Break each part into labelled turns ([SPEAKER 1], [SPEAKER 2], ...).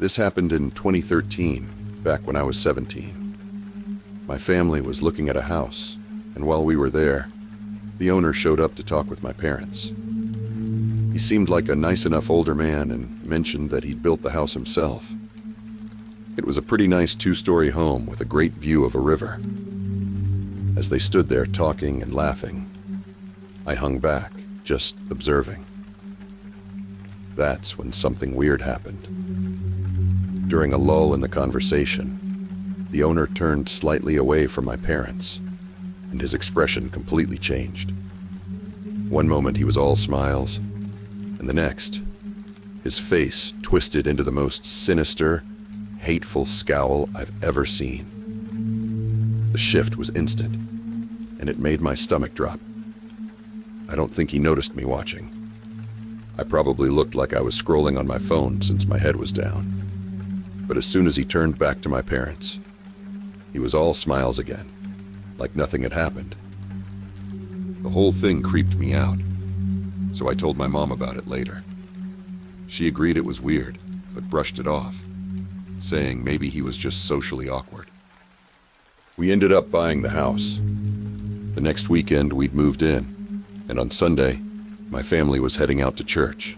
[SPEAKER 1] This happened in 2013, back when I was 17. My family was looking at a house, and while we were there, the owner showed up to talk with my parents. He seemed like a nice enough older man and mentioned that he'd built the house himself. It was a pretty nice 2-story home with a great view of a river. As they stood there talking and laughing, I hung back, just observing. That's when something weird happened. During a lull in the conversation, the owner turned slightly away from my parents, and his expression completely changed. One moment he was all smiles, and the next, his face twisted into the most sinister, hateful scowl I've ever seen. The shift was instant, and it made my stomach drop. I don't think he noticed me watching. I probably looked like I was scrolling on my phone since my head was down. But as soon as he turned back to my parents, he was all smiles again, like nothing had happened. The whole thing creeped me out, so I told my mom about it later. She agreed it was weird, but brushed it off, saying maybe he was just socially awkward. We ended up buying the house. The next weekend we'd moved in, and on Sunday, my family was heading out to church.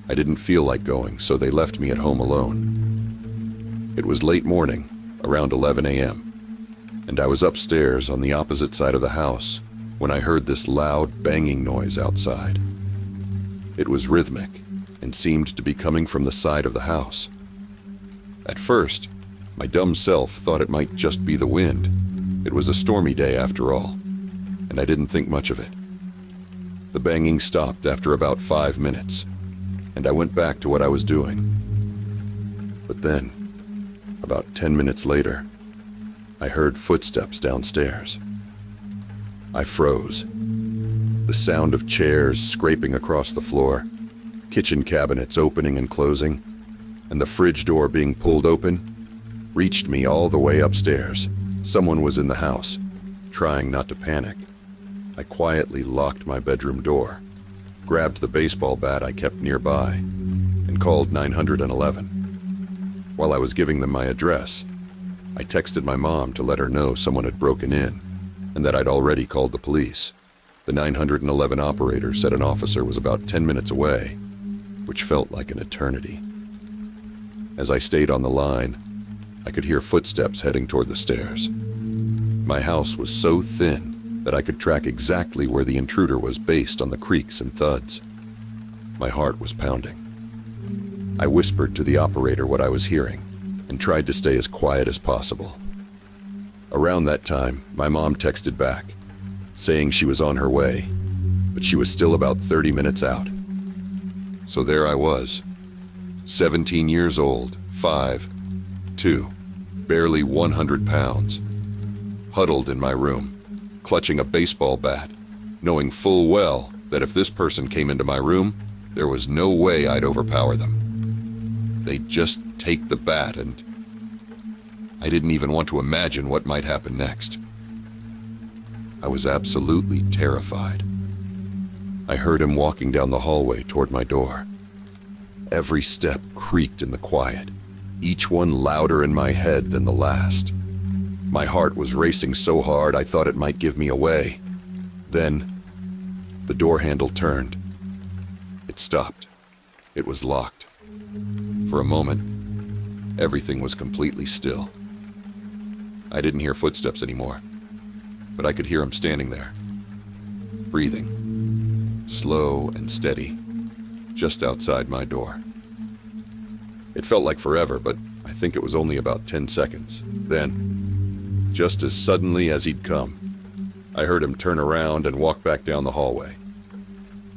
[SPEAKER 1] I didn't feel like going, so they left me at home alone. It was late morning, around 11 a.m., and I was upstairs on the opposite side of the house when I heard this loud banging noise outside. It was rhythmic and seemed to be coming from the side of the house. At first, my dumb self thought it might just be the wind. It was a stormy day after all, and I didn't think much of it. The banging stopped after about 5 minutes, and I went back to what I was doing. But then, about 10 minutes later, I heard footsteps downstairs. I froze. The sound of chairs scraping across the floor, kitchen cabinets opening and closing, and the fridge door being pulled open, reached me all the way upstairs. Someone was in the house, trying not to panic. I quietly locked my bedroom door, grabbed the baseball bat I kept nearby, and called 911. While I was giving them my address, I texted my mom to let her know someone had broken in, and that I'd already called the police. The 911 operator said an officer was about 10 minutes away, which felt like an eternity. As I stayed on the line, I could hear footsteps heading toward the stairs. My house was so thin that I could track exactly where the intruder was based on the creaks and thuds. My heart was pounding. I whispered to the operator what I was hearing and tried to stay as quiet as possible. Around that time, my mom texted back, saying she was on her way, but she was still about 30 minutes out. So there I was, 17 years old, 5'2", barely 100 pounds, huddled in my room, clutching a baseball bat, knowing full well that if this person came into my room, there was no way I'd overpower them. They'd just take the bat, and I didn't even want to imagine what might happen next. I was absolutely terrified. I heard him walking down the hallway toward my door. Every step creaked in the quiet, each one louder in my head than the last. My heart was racing so hard I thought it might give me away. Then, the door handle turned. It stopped. It was locked. For a moment, everything was completely still. I didn't hear footsteps anymore, but I could hear him standing there, breathing, slow and steady, just outside my door. It felt like forever, but I think it was only about 10 seconds. Then, just as suddenly as he'd come, I heard him turn around and walk back down the hallway.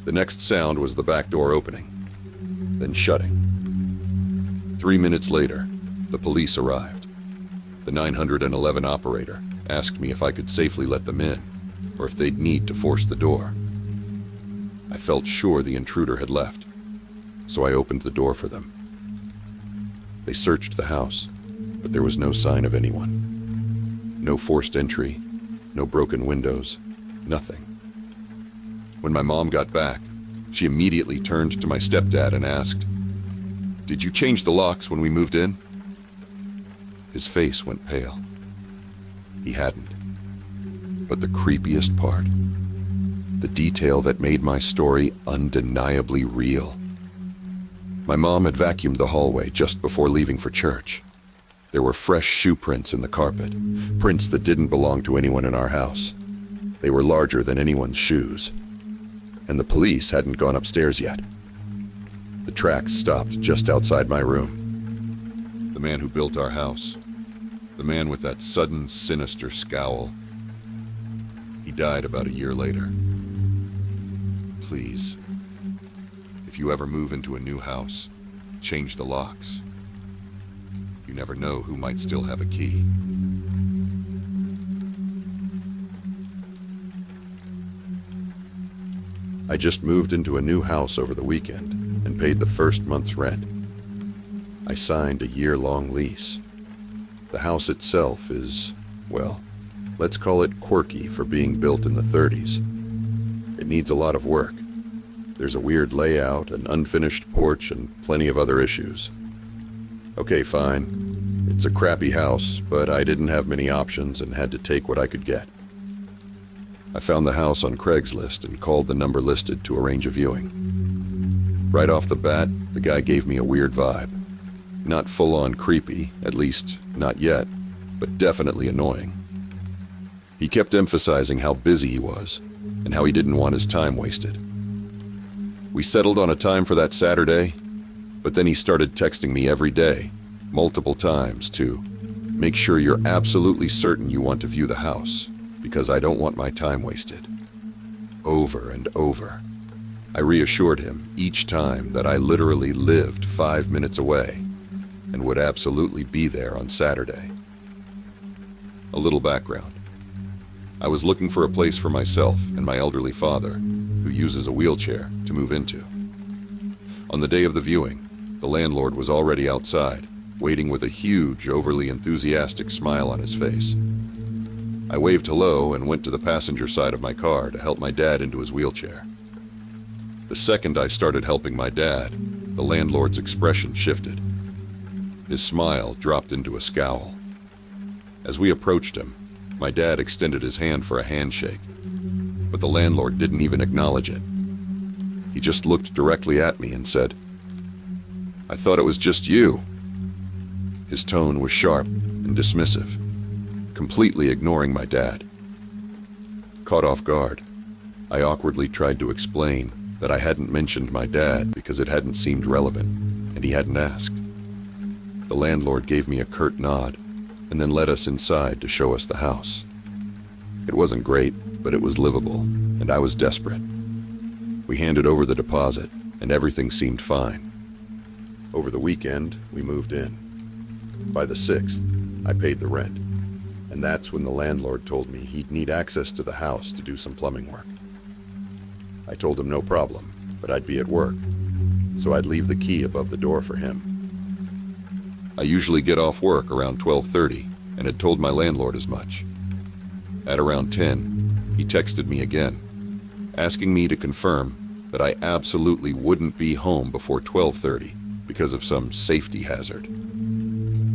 [SPEAKER 1] The next sound was the back door opening, then shutting. 3 minutes later, the police arrived. The 911 operator asked me if I could safely let them in, or if they'd need to force the door. I felt sure the intruder had left, so I opened the door for them. They searched the house, but there was no sign of anyone. No forced entry, no broken windows, nothing. When my mom got back, she immediately turned to my stepdad and asked, Did you change the locks when we moved in? His face went pale. He hadn't. But the creepiest part, the detail that made my story undeniably real. My mom had vacuumed the hallway just before leaving for church. There were fresh shoe prints in the carpet, prints that didn't belong to anyone in our house. They were larger than anyone's shoes. And the police hadn't gone upstairs yet. The tracks stopped just outside my room. The man who built our house, the man with that sudden, sinister scowl, he died about a year later. Please, if you ever move into a new house, change the locks. You never know who might still have a key. I just moved into a new house over the weekend and paid the first month's rent. I signed a year-long lease. The house itself is, well, let's call it quirky for being built in the 30s. It needs a lot of work. There's a weird layout, an unfinished porch, and plenty of other issues. Okay, fine. It's a crappy house, but I didn't have many options and had to take what I could get. I found the house on Craigslist and called the number listed to arrange a viewing. Right off the bat, the guy gave me a weird vibe. Not full-on creepy, at least not yet, but definitely annoying. He kept emphasizing how busy he was and how he didn't want his time wasted. We settled on a time for that Saturday, but then he started texting me every day, multiple times, to make sure you're absolutely certain you want to view the house, because I don't want my time wasted. Over and over. I reassured him each time that I literally lived 5 minutes away and would absolutely be there on Saturday. A little background. I was looking for a place for myself and my elderly father, who uses a wheelchair, to move into. On the day of the viewing, the landlord was already outside, waiting with a huge, overly enthusiastic smile on his face. I waved hello and went to the passenger side of my car to help my dad into his wheelchair. The second I started helping my dad, the landlord's expression shifted. His smile dropped into a scowl. As we approached him, my dad extended his hand for a handshake, but the landlord didn't even acknowledge it. He just looked directly at me and said, "I thought it was just you." His tone was sharp and dismissive, completely ignoring my dad. Caught off guard, I awkwardly tried to explain that I hadn't mentioned my dad because it hadn't seemed relevant, and he hadn't asked. The landlord gave me a curt nod and then led us inside to show us the house. It wasn't great, but it was livable, and I was desperate. We handed over the deposit, and everything seemed fine. Over the weekend, we moved in. By the 6th, I paid the rent, and that's when the landlord told me he'd need access to the house to do some plumbing work. I told him no problem, but I'd be at work, so I'd leave the key above the door for him. I usually get off work around 12:30, and had told my landlord as much. At around 10, he texted me again, asking me to confirm that I absolutely wouldn't be home before 12:30 because of some safety hazard.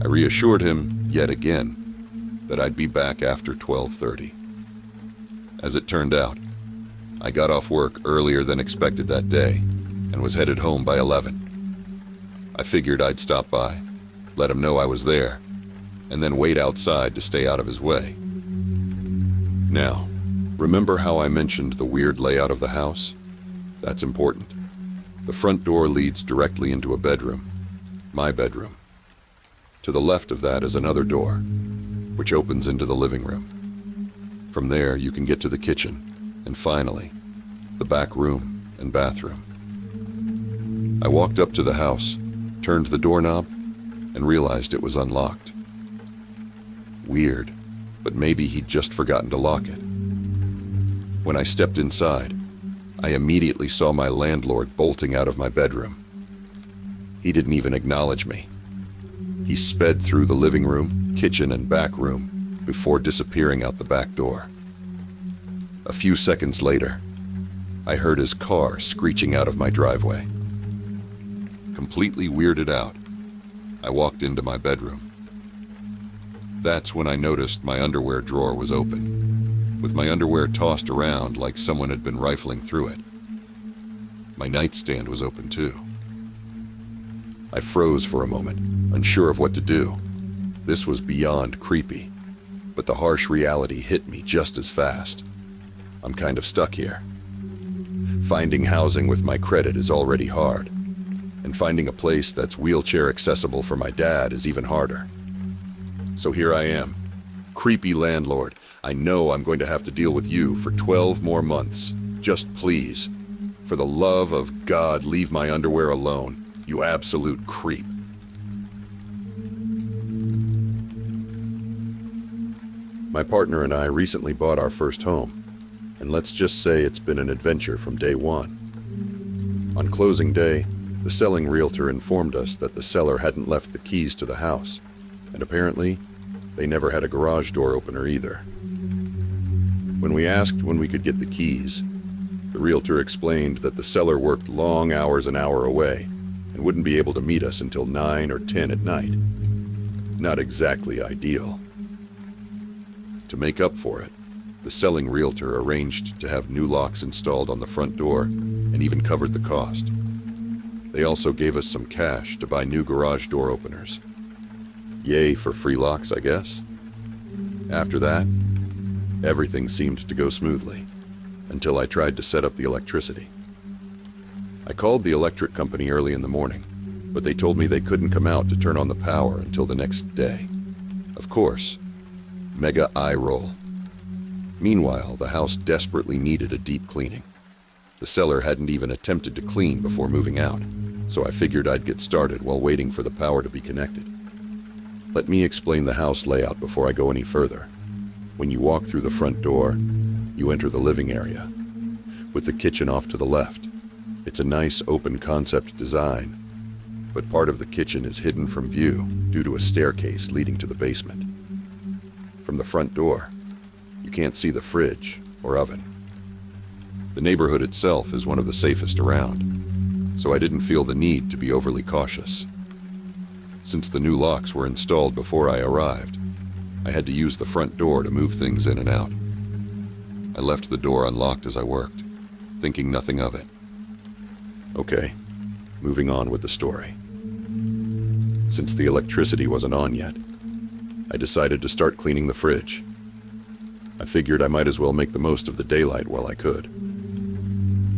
[SPEAKER 1] I reassured him, yet again, that I'd be back after 12:30. As it turned out, I got off work earlier than expected that day and was headed home by 11. I figured I'd stop by, let him know I was there, and then wait outside to stay out of his way. Now, remember how I mentioned the weird layout of the house? That's important. The front door leads directly into a bedroom, my bedroom. To the left of that is another door, which opens into the living room. From there, you can get to the kitchen, and finally, the back room and bathroom. I walked up to the house, turned the doorknob, and realized it was unlocked. Weird, but maybe he'd just forgotten to lock it. When I stepped inside, I immediately saw my landlord bolting out of my bedroom. He didn't even acknowledge me. He sped through the living room, kitchen, and back room before disappearing out the back door. A few seconds later, I heard his car screeching out of my driveway.
[SPEAKER 2] Completely weirded out, I walked into my bedroom. That's when I noticed my underwear drawer was open, with my underwear tossed around like someone had been rifling through it. My nightstand was open too.
[SPEAKER 1] I froze for a moment, unsure of what to do. This was beyond creepy, but the harsh reality hit me just as fast. I'm kind of stuck here. Finding housing with my credit is already hard, and finding a place that's wheelchair accessible for my dad is even harder. So here I am, Creepy Landlord. I know I'm going to have to deal with you for 12 more months. Just please, for the love of God, leave my underwear alone, you absolute creep. My partner and I recently bought our first home, and let's just say it's been an adventure from day one. On closing day, the selling realtor informed us that the seller hadn't left the keys to the house, and apparently, they never had a garage door opener either. When we asked when we could get the keys, the realtor explained that the seller worked long hours an hour away and wouldn't be able to meet us until 9 or 10 at night. Not exactly ideal. To make up for it, the selling realtor arranged to have new locks installed on the front door and even covered the cost. They also gave us some cash to buy new garage door openers. Yay for free locks, I guess. After that, everything seemed to go smoothly, until I tried to set up the electricity. I called the electric company early in the morning, but they told me they couldn't come out to turn on the power until the next day. Of course, mega eye roll. Meanwhile, the house desperately needed a deep cleaning. The seller hadn't even attempted to clean before moving out, so I figured I'd get started while waiting for the power to be connected. Let me explain the house layout before I go any further. When you walk through the front door, you enter the living area, with the kitchen off to the left. It's a nice open concept design, but part of the kitchen is hidden from view due to a staircase leading to the basement. From the front door, you can't see the fridge or oven. The neighborhood itself is one of the safest around, so I didn't feel the need to be overly cautious. Since the new locks were installed before I arrived, I had to use the front door to move things in and out. I left the door unlocked as I worked, thinking nothing of it. Okay, moving on with the story. Since the electricity wasn't on yet, I decided to start cleaning the fridge. I figured I might as well make the most of the daylight while I could.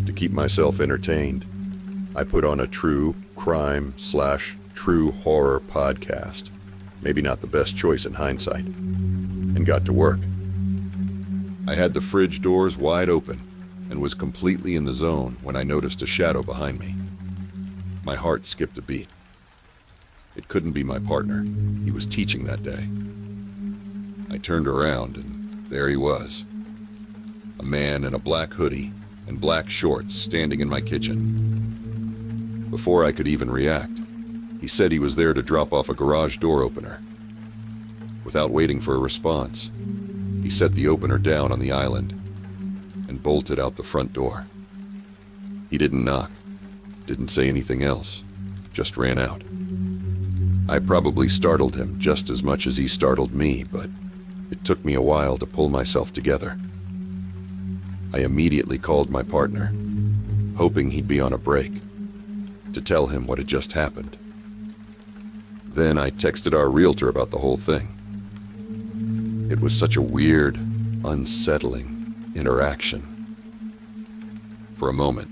[SPEAKER 1] To keep myself entertained, I put on a true crime/true horror podcast, maybe not the best choice in hindsight, and got to work. I had the fridge doors wide open and was completely in the zone when I noticed a shadow behind me. My heart skipped a beat. It couldn't be my partner. He was teaching that day. I turned around and there he was. A man in a black hoodie and black shorts standing in my kitchen. Before I could even react, he said he was there to drop off a garage door opener. Without waiting for a response, he set the opener down on the island and bolted out the front door. He didn't knock, didn't say anything else, just ran out. I probably startled him just as much as he startled me, but it took me a while to pull myself together. I immediately called my partner, hoping he'd be on a break, to tell him what had just happened. Then I texted our realtor about the whole thing. It was such a weird, unsettling interaction. For a moment,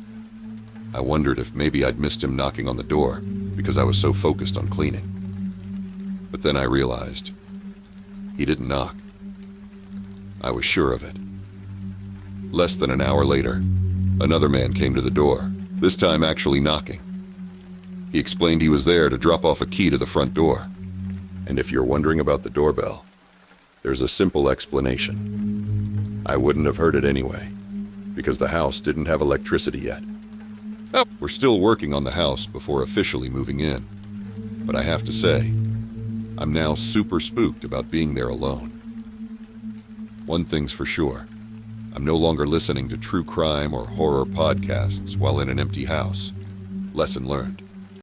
[SPEAKER 1] I wondered if maybe I'd missed him knocking on the door because I was so focused on cleaning. But then I realized he didn't knock. I was sure of it. Less than an hour later, another man came to the door, this time actually knocking. He explained he was there to drop off a key to the front door. And if you're wondering about the doorbell, there's a simple explanation. I wouldn't have heard it anyway, because the house didn't have electricity yet. Oh, we're still working on the house before officially moving in. But I have to say, I'm now super spooked about being there alone. One thing's for sure, I'm no longer listening to true crime or horror podcasts while in an empty house. Lesson learned.